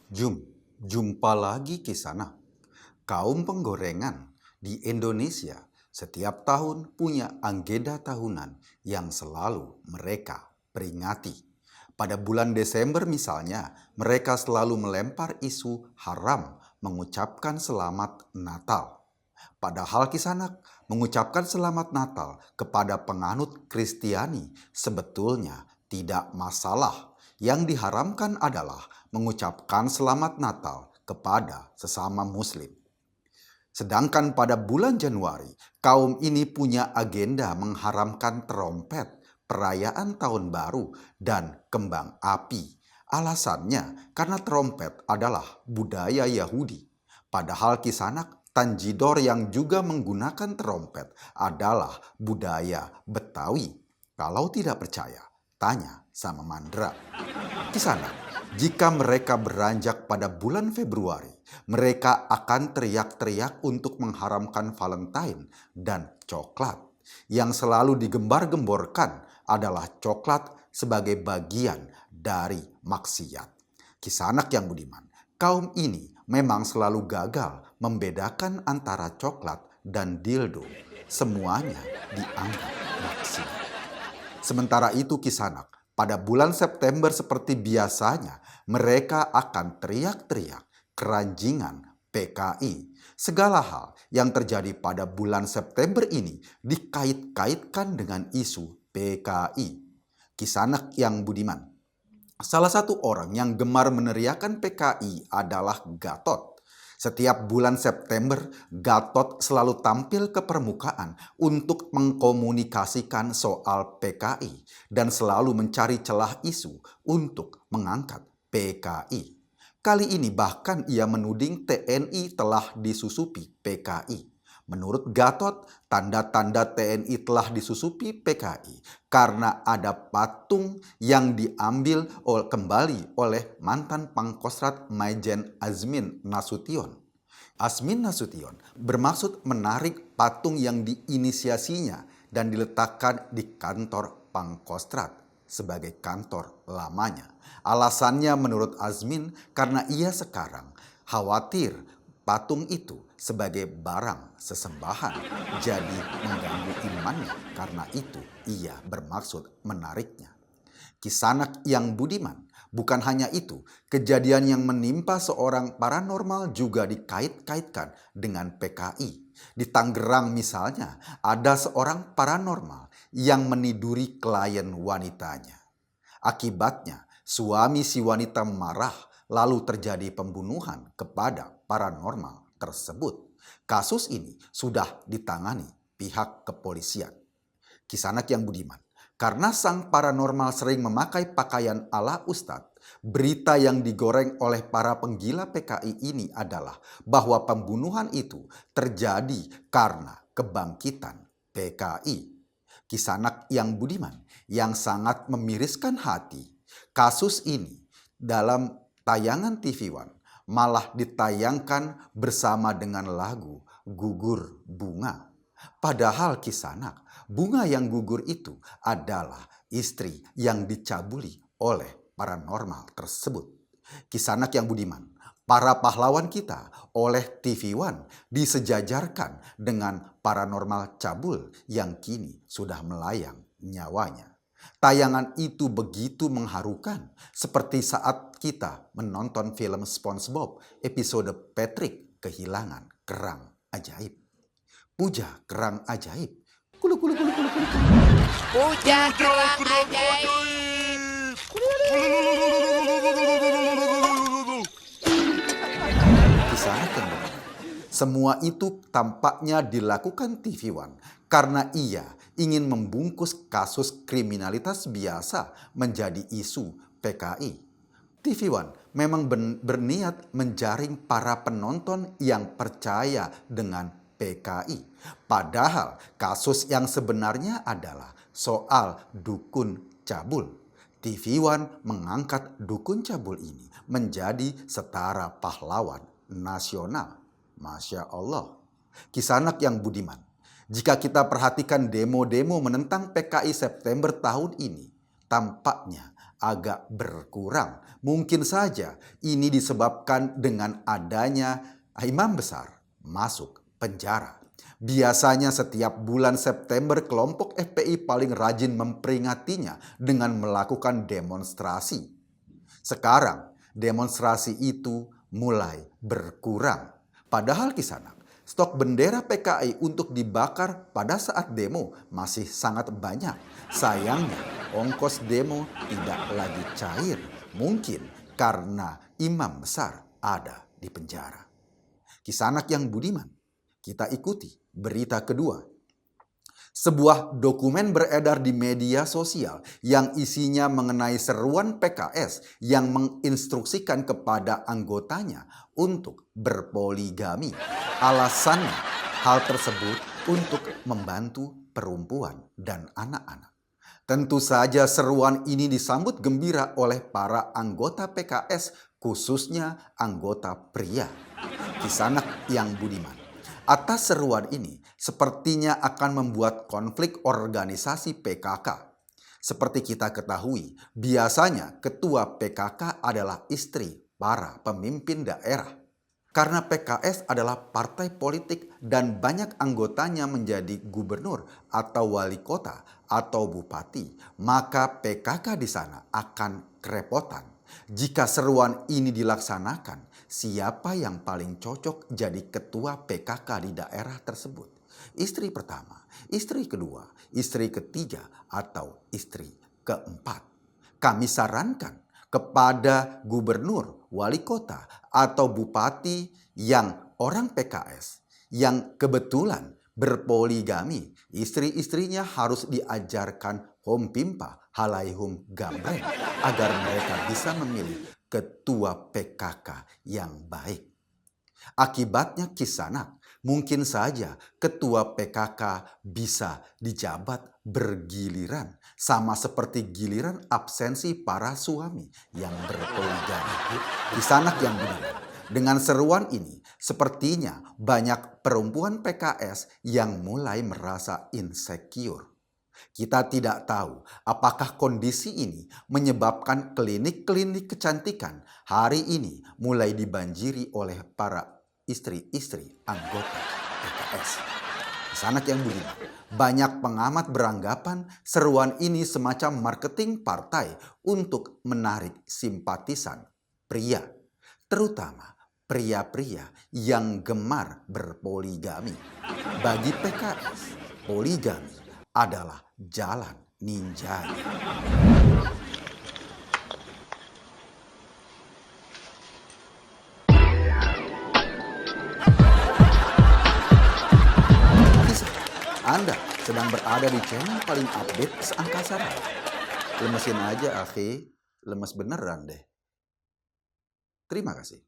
Jumpa lagi Kisana. Kaum penggorengan di Indonesia setiap tahun punya agenda tahunan yang selalu mereka peringati. Pada bulan Desember misalnya, mereka selalu melempar isu haram mengucapkan selamat Natal. Padahal Kisanak mengucapkan selamat Natal kepada penganut Kristiani sebetulnya tidak masalah. Yang diharamkan adalah mengucapkan selamat Natal kepada sesama Muslim. Sedangkan pada bulan Januari, kaum ini punya agenda mengharamkan trompet, perayaan tahun baru, dan kembang api. Alasannya karena trompet adalah budaya Yahudi. Padahal Kisanak Tanjidor yang juga menggunakan trompet adalah budaya Betawi. Kalau tidak percaya, tanya sama Mandra. Kisanak, jika mereka beranjak pada bulan Februari, mereka akan teriak-teriak untuk mengharamkan Valentine dan coklat. Yang selalu digembar-gemborkan adalah coklat sebagai bagian dari maksiat. Kisanak yang budiman, kaum ini memang selalu gagal membedakan antara coklat dan dildo. Semuanya dianggap maksiat. Sementara itu Kisanak, pada bulan September seperti biasanya, mereka akan teriak-teriak keranjingan PKI. Segala hal yang terjadi pada bulan September ini dikait-kaitkan dengan isu PKI. Kisanak yang budiman, salah satu orang yang gemar meneriakan PKI adalah Gatot. Setiap bulan September, Gatot selalu tampil ke permukaan untuk mengkomunikasikan soal PKI dan selalu mencari celah isu untuk mengangkat PKI. Kali ini bahkan ia menuding TNI telah disusupi PKI. Menurut Gatot, tanda-tanda TNI telah disusupi PKI karena ada patung yang diambil kembali oleh mantan Pangkostrat Maijen Azmin Nasution. Azmin Nasution bermaksud menarik patung yang diinisiasinya dan diletakkan di kantor Pangkostrat sebagai kantor lamanya. Alasannya menurut Azmin karena ia sekarang khawatir patung itu sebagai barang sesembahan jadi mengganggu imannya, karena itu ia bermaksud menariknya. Kisanak yang budiman, bukan hanya itu, kejadian yang menimpa seorang paranormal juga dikait-kaitkan dengan PKI. Di Tangerang misalnya, ada seorang paranormal yang meniduri klien wanitanya. Akibatnya, suami si wanita marah lalu terjadi pembunuhan kepada paranormal tersebut. Kasus ini sudah ditangani pihak kepolisian. Kisanak yang budiman, karena sang paranormal sering memakai pakaian ala ustadz, berita yang digoreng oleh para penggila PKI ini adalah bahwa pembunuhan itu terjadi karena kebangkitan PKI. Kisanak yang budiman, yang sangat memiriskan hati, kasus ini dalam tayangan TV One malah ditayangkan bersama dengan lagu Gugur Bunga. Padahal Kisanak, bunga yang gugur itu adalah istri yang dicabuli oleh paranormal tersebut. Kisanak yang budiman, para pahlawan kita oleh TV One disejajarkan dengan paranormal cabul yang kini sudah melayang nyawanya. Tayangan itu begitu mengharukan, seperti saat kita menonton film SpongeBob episode Patrick kehilangan kerang ajaib. Puja kerang ajaib. Kulu kulu kulu kulu kulu. Puja kerang ajaib. Kisanak yang benar. Semua itu tampaknya dilakukan TV One karena ia ingin membungkus kasus kriminalitas biasa menjadi isu PKI. TV One memang berniat menjaring para penonton yang percaya dengan PKI. Padahal kasus yang sebenarnya adalah soal dukun cabul. TV One mengangkat dukun cabul ini menjadi setara pahlawan nasional. Masya Allah. Kisanak yang budiman, jika kita perhatikan demo-demo menentang PKI September tahun ini, tampaknya agak berkurang. Mungkin saja ini disebabkan dengan adanya imam besar masuk penjara. Biasanya setiap bulan September kelompok FPI paling rajin memperingatinya dengan melakukan demonstrasi. Sekarang demonstrasi itu mulai berkurang. Padahal Kisanak, stok bendera PKI untuk dibakar pada saat demo masih sangat banyak. Sayangnya, ongkos demo tidak lagi cair. Mungkin karena imam besar ada di penjara. Kisanak yang budiman, kita ikuti berita kedua. Sebuah dokumen beredar di media sosial yang isinya mengenai seruan PKS yang menginstruksikan kepada anggotanya untuk berpoligami. Alasannya, hal tersebut untuk membantu perempuan dan anak-anak. Tentu saja seruan ini disambut gembira oleh para anggota PKS, khususnya anggota pria. Kisanak yang budiman, atas seruan ini sepertinya akan membuat konflik organisasi PKK. Seperti kita ketahui, biasanya ketua PKK adalah istri para pemimpin daerah. Karena PKS adalah partai politik dan banyak anggotanya menjadi gubernur atau wali kota atau bupati, maka PKK di sana akan kerepotan. Jika seruan ini dilaksanakan, siapa yang paling cocok jadi ketua PKK di daerah tersebut? Istri pertama, istri kedua, istri ketiga, atau istri keempat? Kami sarankan kepada gubernur, wali kota, atau bupati yang orang PKS yang kebetulan berpoligami, istri-istrinya harus diajarkan hom pimpa halaihum gambreng agar mereka bisa memilih ketua PKK yang baik. Akibatnya Kisanak, mungkin saja ketua PKK bisa dijabat bergiliran, sama seperti giliran absensi para suami yang berpoligami. Kisanak yang benar. Dengan seruan ini, sepertinya banyak perempuan PKS yang mulai merasa insecure. Kita tidak tahu apakah kondisi ini menyebabkan klinik-klinik kecantikan hari ini mulai dibanjiri oleh para istri-istri anggota PKS. Sanak yang budiman, banyak pengamat beranggapan seruan ini semacam marketing partai untuk menarik simpatisan pria, terutama pria-pria yang gemar berpoligami. Bagi PKS, poligami adalah jalan ninjanya. Anda sedang berada di channel paling update seangkasa raya. Lemesin aja, akhi. Lemes beneran deh. Terima kasih.